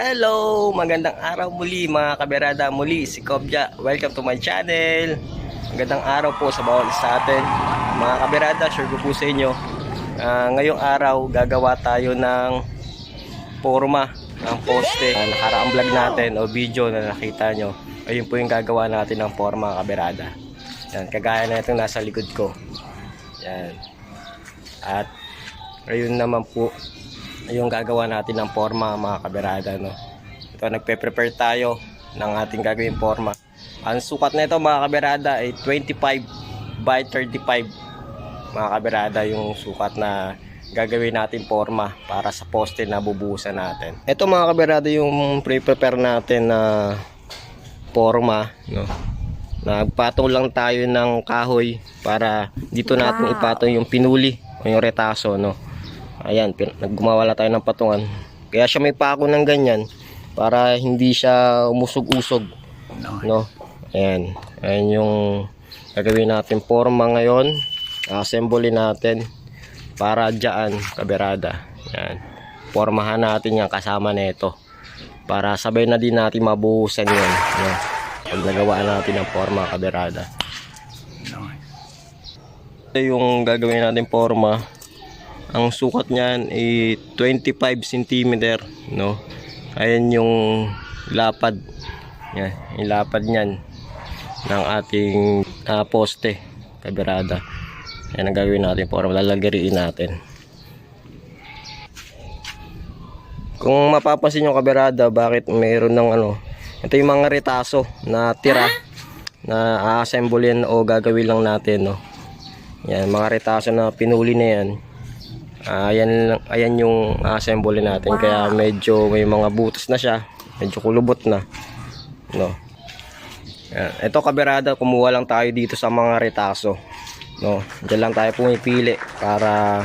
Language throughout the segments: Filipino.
Hello! Magandang araw muli mga kaberada. Muli si Kobja. Welcome to my channel. Magandang araw po sa bawat isa natin. Mga kaberada, share ko po sa inyo. Ngayong araw, gagawa tayo ng forma ng poste. Nakaraang vlog natin o video na nakita nyo. Ayun po yung gagawa natin ng forma, kaberada. Yan, kagaya na itong nasa likod ko. Yan. At ayun naman po yung gagawa natin ng forma, mga kaberada, no. Ito, nagpe-prepare tayo ng ating gagawing forma. Ang sukat na ito, mga kaberada, ay 25 by 35, mga kaberada, yung sukat na gagawin natin forma para sa poste na bubuhusan natin. Ito, mga kaberada, yung pre-prepare natin na forma, no. Nagpatong lang tayo ng kahoy para dito natin ipatong yung pinuli o yung retaso, no. Ayan, naggumawala tayo ng patungan. Kaya siya may pako ng ganyan para hindi siya umusog-usog, no. Ayan, ayan yung gagawin natin forma ngayon. Assemble natin para dyan, kaberada. Ayan, formahan natin yan kasama nito para sabay na din natin mabuhusan yan, no, pag nagawaan natin ng forma, kaberada. Ito yung gagawin natin forma. Ang sukat niyan ay 25 cm, no. Ayan yung lapad. Yan, yung lapad niyan ng ating poste, kaberada. Yan ang gagawin natin para lalagariin natin. Kung mapapansin nyo, kaberada, bakit mayroon ng ito yung mga retaso na tira na a-assemble o gagawin lang natin, no. Yan, mga retaso na pinuli na yan. Ayan yung assemble natin. Kaya medyo may mga butas na siya, medyo kulubot na, no. Yan. Ito, kaberada, kumuha lang tayo dito sa mga retaso, no. Diyan lang tayo pumipili para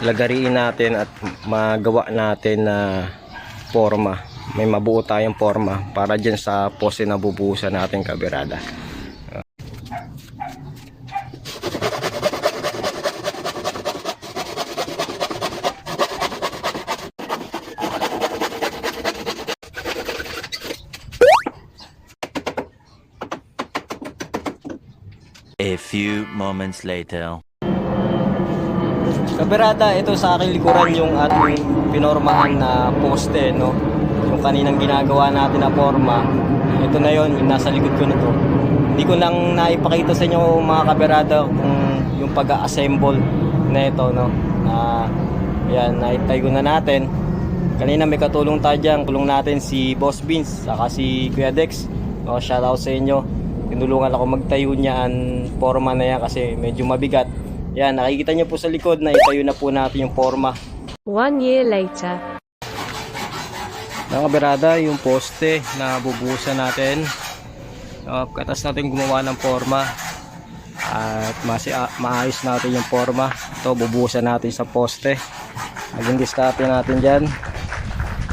lagariin natin at magawa natin na forma. May mabuo tayong forma para dyan sa poste na bubuhusan natin, kaberada. A few moments later. Kaberada, ito sa aking likuran yung ating pinormahan na poste, no. Yung kaninang ginagawa natin na forma. Ito na yon, yung nasa likod ko na to. Hindi ko lang naipakita sa inyo, mga kaberada, kung yung pag-assemble na ito, no. Ayan, naitayo na natin. Kanina may katulong tayo dyan. Tulong natin si Boss Beans, saka si Kuya Dex, no. Shoutout sa inyo. Tinulungan ako magtayo niyan forma na yan kasi medyo mabigat. Yan, nakikita nyo po sa likod na itayo na po natin yung forma. 1 year later. Mga kaberada, yung poste na bubuhusan natin. Katas natin gumawa ng forma at maayos natin yung forma. Ito, bubuhusan natin sa poste. Naging diskarte natin dyan.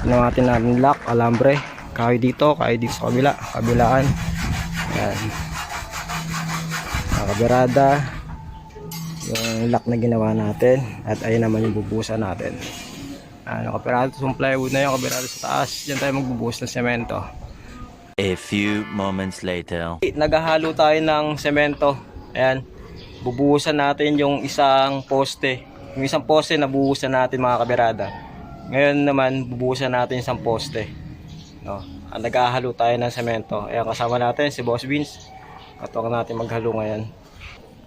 Ginawa natin lock, alambre. Kahoy dito sa kabilaan. Yan, mga kaberada, yung lock na ginawa natin. At ayun naman yung bubuhusan natin. Kaberada, yung plywood na yung kaberada sa taas. Diyan tayo magbubuhos ng semento. A few moments later. Naghahalo tayo ng semento. Ayan, bubuhusan natin yung isang poste. Yung isang poste na bubuhusan natin, mga kaberada. Ngayon naman bubuhusan natin isang poste, no. Naghahalo tayo ng semento. Ayan, kasama natin si Boss Beans. Katuwang natin maghalo ngayon.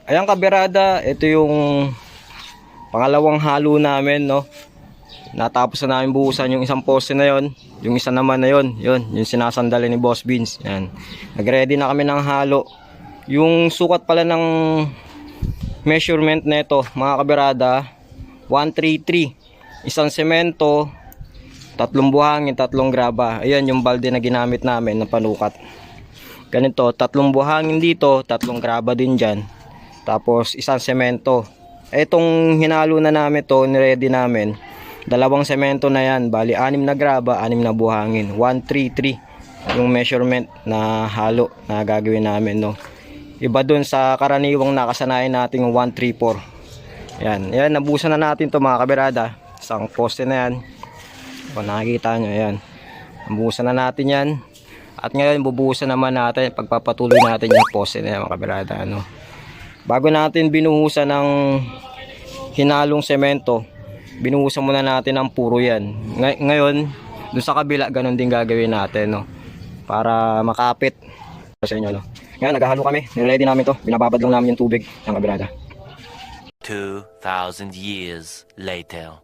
Ayan, kaberada, ito yung pangalawang halo namin, no. Natapos na namin buhusan yung isang poste na yon. Yung isa naman na yon, yung sinasandali ni Boss Beans. Yan, nagready na kami ng halo. Yung sukat pala ng measurement na ito, mga kaberada, 133. Isang semento, 3 buhangin, 3 graba. Ayan yung balde na ginamit namin na panukat. Ganito, 3 buhangin dito, 3 graba din dyan. Tapos isang semento. Itong hinalo na namin to, niready namin, 2 semento na yan. Bali 6 na graba, 6 na buhangin. 133 yung measurement na halo na gagawin namin, no. Iba dun sa karaniwang nakasanayan natin yung 134. Yan, nabusan na natin to, mga kaberada. Isang poste na yan. Kung nakikita nyo, ayan. Bubuhusan na natin yan. At ngayon bubuhusan naman natin, pagpapatuloy natin yung poste na yan mga kaberada. Ano. Bago natin binuhusan ng hinalong semento, binuhusan muna natin ang puro yan. Ngayon, doon sa kabila, ganun din gagawin natin. No? Para makapit sa inyo. No? Ngayon, naghahalo kami. Niready namin to. Binababad lang namin yung tubig ng kaberada. 2,000 years later.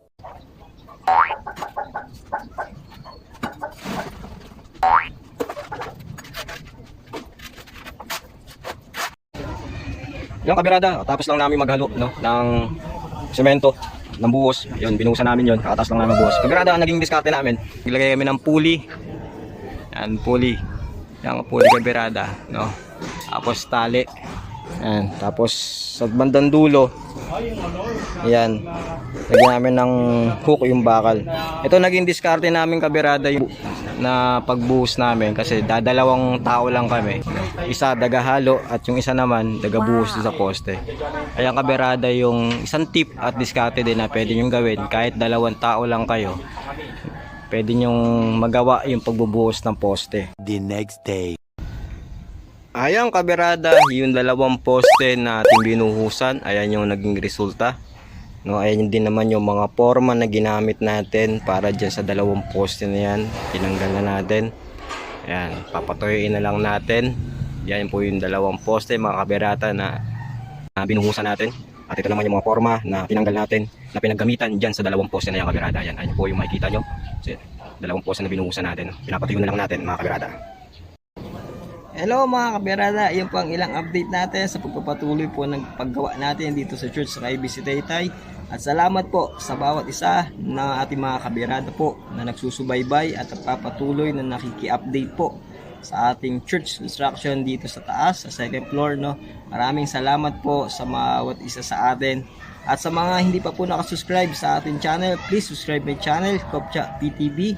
Yung kaberada, tapos lang namin maghalo no, ng semento, ng buhos. Yun, binuhusan namin yun. Kakataas lang namin ng buhos. Kaberada, ang naging diskarte namin, naglagay kami ng pulley. Yan, pulley. Yan, pulley kaberada. No? Tapos tali. Yan. Tapos sa bandang dulo, yan. Lagyan namin ng hook yung bakal. Ito naging diskarte namin kaberada yung na pagbuhos namin kasi dadalawang tao lang kami. Isa dagahalo at yung isa naman dagabuhos sa poste. Kaya kaberada yung isang tip at diskarte din na pwede nyo gawin kahit dalawang tao lang kayo. Pwede nyo magawa yung pagbubuhos ng poste. The next day. Ayan kaberada, yung dalawang poste na ating binuhusan, ayan yung naging resulta. No, ayan din naman yung mga forma na ginamit natin para dyan sa dalawang poste na yan. Tinanggal na natin. Ayan, papatuyuin na lang natin. Yan po yung dalawang poste mga kaberata na binuhusan natin. At ito naman yung mga forma na tinanggal natin na pinaggamitan dyan sa dalawang poste na yan kaberata. Ayan, ayan po yung makikita nyo. So, dalawang poste na binuhusan natin. Pinapatuyo na lang natin mga kaberata. Hello mga kaberada, iyon po ang ilang update natin sa pagpapatuloy po ng paggawa natin dito sa church sa IBC Taytay. At salamat po sa bawat isa ng ating mga kaberada po na nagsusubaybay at nagpapatuloy na nakiki-update po sa ating church construction dito sa taas, sa second floor. No? Maraming salamat po sa bawat isa sa atin. At sa mga hindi pa po nakasubscribe sa ating channel, please subscribe my channel, Kopcha PTV.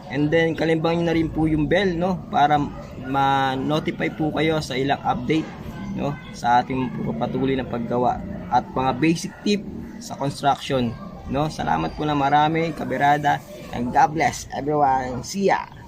And then kalimbangin na rin po yung bell no para ma-notify po kayo sa ilang update no sa ating patuloy na paggawa at mga basic tip sa construction no. Salamat po na marami kaberada and God bless everyone. See ya.